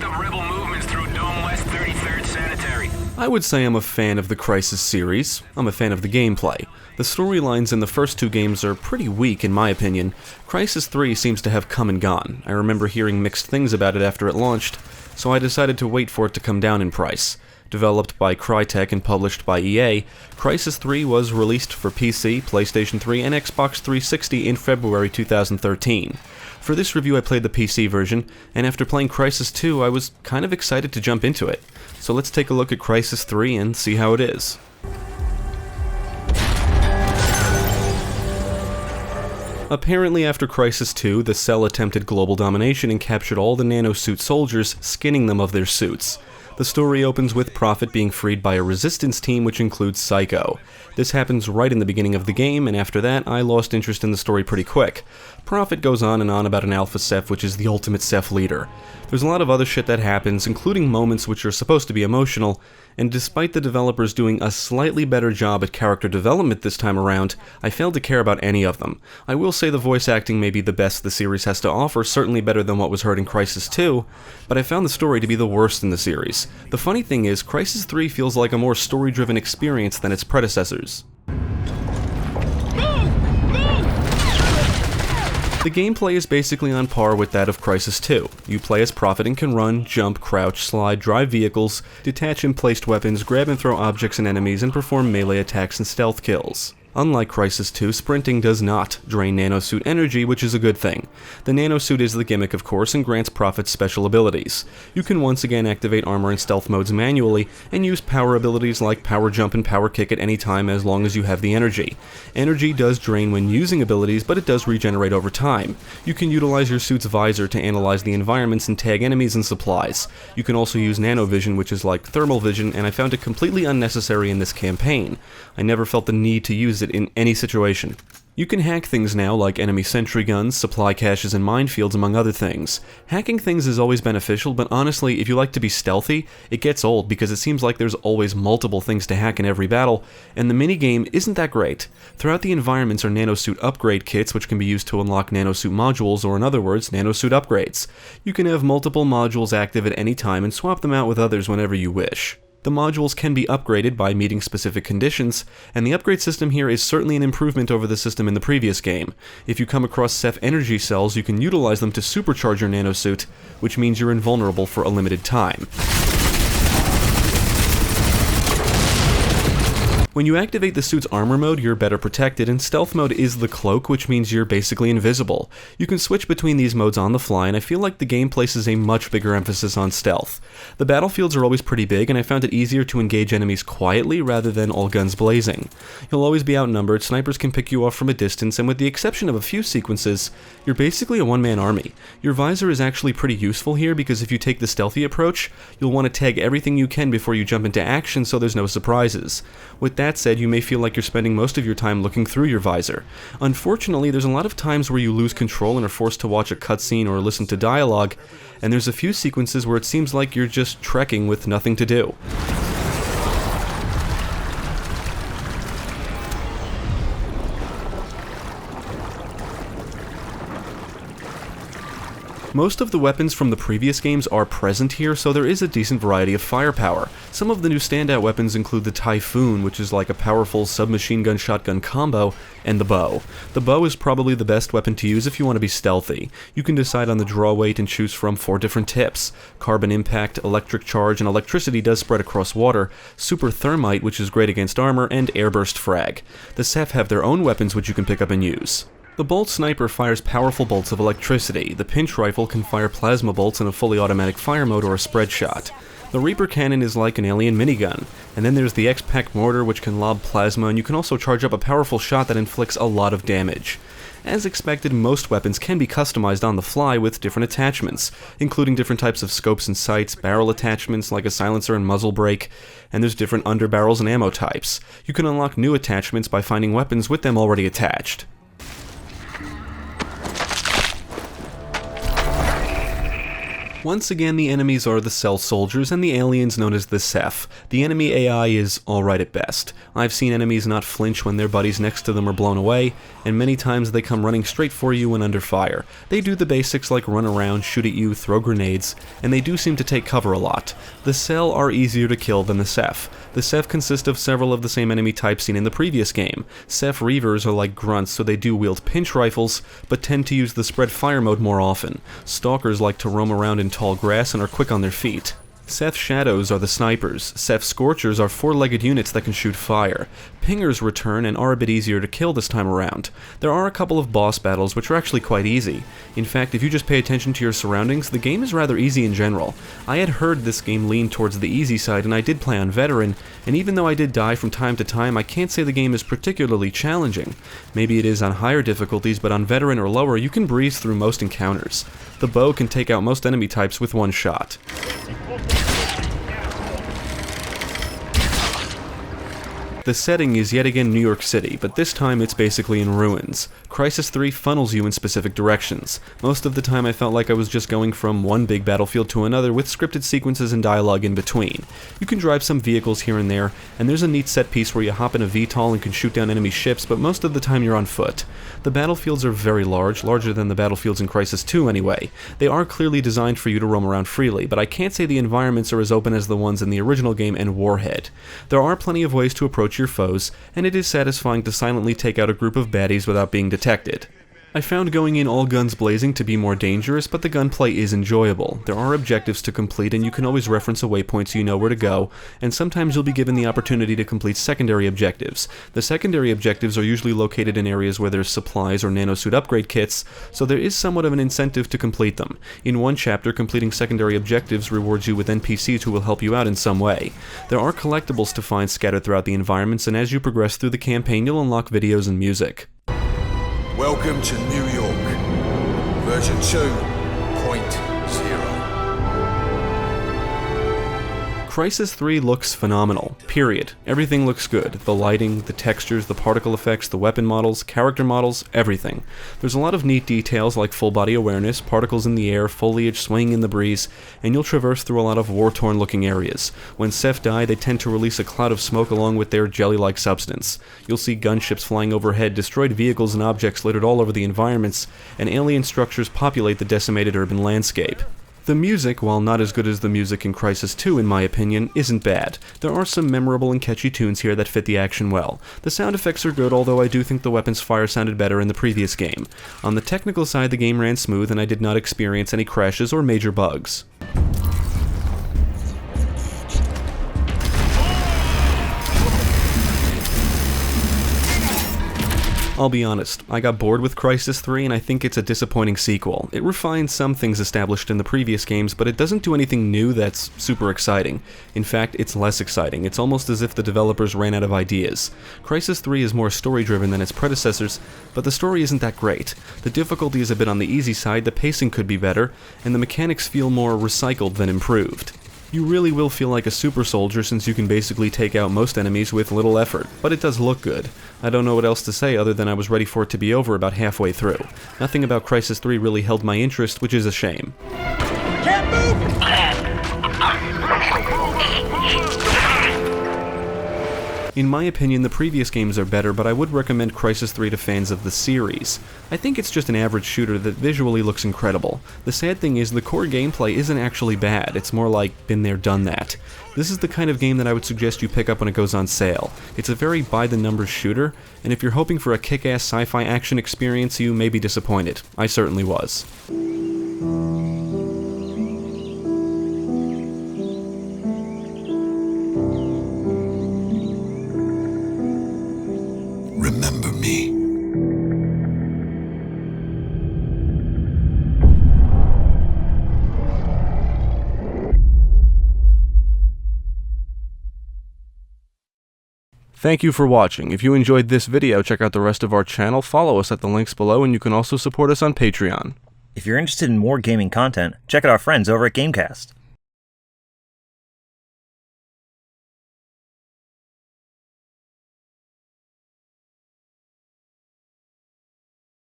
picked up rebel movements through Dome West 33rd Sanitary. I would say I'm a fan of the Crysis series. I'm a fan of the gameplay. The storylines in the first two games are pretty weak in my opinion. Crysis 3 seems to have come and gone. I remember hearing mixed things about it after it launched, so I decided to wait for it to come down in price. Developed by Crytek and published by EA, Crysis 3 was released for PC, PlayStation 3, and Xbox 360 in February 2013. For this review I played the PC version, and after playing Crysis 2 I was kind of excited to jump into it. So let's take a look at Crysis 3 and see how it is. Apparently after Crysis 2, the Cell attempted global domination and captured all the nanosuit soldiers, skinning them of their suits. The story opens with Prophet being freed by a resistance team which includes Psycho. This happens right in the beginning of the game, and after that I lost interest in the story pretty quick. Prophet goes on and on about an Alpha Ceph which is the ultimate Ceph leader. There's a lot of other shit that happens, including moments which are supposed to be emotional, and despite the developers doing a slightly better job at character development this time around, I failed to care about any of them. I will say the voice acting may be the best the series has to offer, certainly better than what was heard in Crysis 2, but I found the story to be the worst in the series. The funny thing is, Crysis 3 feels like a more story-driven experience than its predecessors. The gameplay is basically on par with that of Crysis 2. You play as Prophet and can run, jump, crouch, slide, drive vehicles, detach and placed weapons, grab and throw objects and enemies, and perform melee attacks and stealth kills. Unlike Crysis 2, sprinting does not drain nanosuit energy, which is a good thing. The nanosuit is the gimmick, of course, and grants Prophet special abilities. You can once again activate armor and stealth modes manually, and use power abilities like power jump and power kick at any time as long as you have the energy. Energy does drain when using abilities, but it does regenerate over time. You can utilize your suit's visor to analyze the environments and tag enemies and supplies. You can also use Nano Vision, which is like thermal vision, and I found it completely unnecessary in this campaign. I never felt the need to use it in any situation. You can hack things now like enemy sentry guns, supply caches, and minefields, among other things. Hacking things is always beneficial, but honestly, if you like to be stealthy, it gets old because it seems like there's always multiple things to hack in every battle, and the minigame isn't that great. Throughout the environments are nanosuit upgrade kits which can be used to unlock nanosuit modules, or in other words, nanosuit upgrades. You can have multiple modules active at any time and swap them out with others whenever you wish. The modules can be upgraded by meeting specific conditions, and the upgrade system here is certainly an improvement over the system in the previous game. If you come across Ceph energy cells, you can utilize them to supercharge your nanosuit, which means you're invulnerable for a limited time. When you activate the suit's armor mode, you're better protected, and stealth mode is the cloak, which means you're basically invisible. You can switch between these modes on the fly, and I feel like the game places a much bigger emphasis on stealth. The battlefields are always pretty big, and I found it easier to engage enemies quietly rather than all guns blazing. You'll always be outnumbered, snipers can pick you off from a distance, and with the exception of a few sequences, you're basically a one-man army. Your visor is actually pretty useful here because if you take the stealthy approach, you'll want to tag everything you can before you jump into action so there's no surprises. With that said, you may feel like you're spending most of your time looking through your visor. Unfortunately, there's a lot of times where you lose control and are forced to watch a cutscene or listen to dialogue, and there's a few sequences where it seems like you're just trekking with nothing to do. Most of the weapons from the previous games are present here, so there is a decent variety of firepower. Some of the new standout weapons include the Typhoon, which is like a powerful submachine gun shotgun combo, and the bow. The bow is probably the best weapon to use if you want to be stealthy. You can decide on the draw weight and choose from 4 different tips: carbon impact, electric charge, and electricity does spread across water, super thermite, which is great against armor, and airburst frag. The Ceph have their own weapons which you can pick up and use. The Bolt Sniper fires powerful bolts of electricity. The Pinch Rifle can fire plasma bolts in a fully automatic fire mode or a spread shot. The Reaper Cannon is like an alien minigun. And then there's the X-Pac Mortar, which can lob plasma, and you can also charge up a powerful shot that inflicts a lot of damage. As expected, most weapons can be customized on the fly with different attachments, including different types of scopes and sights, barrel attachments like a silencer and muzzle brake, and there's different underbarrels and ammo types. You can unlock new attachments by finding weapons with them already attached. Once again, the enemies are the cell soldiers and the aliens known as the Ceph. The enemy AI is alright at best. I've seen enemies not flinch when their buddies next to them are blown away, and many times they come running straight for you when under fire. They do the basics like run around, shoot at you, throw grenades, and they do seem to take cover a lot. The Cell are easier to kill than the Ceph. The Ceph consist of several of the same enemy types seen in the previous game. Ceph Reavers are like grunts, so they do wield pinch rifles, but tend to use the spread fire mode more often. Stalkers like to roam around in tall grass and are quick on their feet. Ceph Shadows are the snipers. Ceph Scorchers are four-legged units that can shoot fire. Pingers return and are a bit easier to kill this time around. There are a couple of boss battles which are actually quite easy. In fact, if you just pay attention to your surroundings, the game is rather easy in general. I had heard this game leaned towards the easy side and I did play on Veteran, and even though I did die from time to time, I can't say the game is particularly challenging. Maybe it is on higher difficulties, but on Veteran or lower, you can breeze through most encounters. The bow can take out most enemy types with one shot. The setting is yet again New York City, but this time it's basically in ruins. Crysis 3 funnels you in specific directions. Most of the time I felt like I was just going from one big battlefield to another with scripted sequences and dialogue in between. You can drive some vehicles here and there, and there's a neat set piece where you hop in a VTOL and can shoot down enemy ships, but most of the time you're on foot. The battlefields are very large, larger than the battlefields in Crysis 2 anyway. They are clearly designed for you to roam around freely, but I can't say the environments are as open as the ones in the original game and Warhead. There are plenty of ways to approach your foes, and it is satisfying to silently take out a group of baddies without being detected. I found going in all guns blazing to be more dangerous, but the gunplay is enjoyable. There are objectives to complete, and you can always reference a waypoint so you know where to go, and sometimes you'll be given the opportunity to complete secondary objectives. The secondary objectives are usually located in areas where there's supplies or nanosuit upgrade kits, so there is somewhat of an incentive to complete them. In one chapter, completing secondary objectives rewards you with NPCs who will help you out in some way. There are collectibles to find scattered throughout the environments, and as you progress through the campaign, you'll unlock videos and music. Welcome to New York, version 2.0. Crysis 3 looks phenomenal, period. Everything looks good. The lighting, the textures, the particle effects, the weapon models, character models, everything. There's a lot of neat details like full body awareness, particles in the air, foliage swaying in the breeze, and you'll traverse through a lot of war-torn looking areas. When Ceph die, they tend to release a cloud of smoke along with their jelly-like substance. You'll see gunships flying overhead, destroyed vehicles and objects littered all over the environments, and alien structures populate the decimated urban landscape. The music, while not as good as the music in Crysis 2 in my opinion, isn't bad. There are some memorable and catchy tunes here that fit the action well. The sound effects are good, although I do think the weapons fire sounded better in the previous game. On the technical side, the game ran smooth and I did not experience any crashes or major bugs. I'll be honest, I got bored with Crysis 3 and I think it's a disappointing sequel. It refines some things established in the previous games, but it doesn't do anything new that's super exciting. In fact, it's less exciting. It's almost as if the developers ran out of ideas. Crysis 3 is more story-driven than its predecessors, but the story isn't that great. The difficulty is a bit on the easy side, the pacing could be better, and the mechanics feel more recycled than improved. You really will feel like a super soldier since you can basically take out most enemies with little effort, but it does look good. I don't know what else to say other than I was ready for it to be over about halfway through. Nothing about Crysis 3 really held my interest, which is a shame. Can't move! In my opinion, the previous games are better, but I would recommend Crysis 3 to fans of the series. I think it's just an average shooter that visually looks incredible. The sad thing is, the core gameplay isn't actually bad, it's more like, been there, done that. This is the kind of game that I would suggest you pick up when it goes on sale. It's a very by-the-numbers shooter, and if you're hoping for a kick-ass sci-fi action experience, you may be disappointed. I certainly was. Remember me. Thank you for watching. If you enjoyed this video, check out the rest of our channel, follow us at the links below, and you can also support us on Patreon. If you're interested in more gaming content, check out our friends over at GameCast.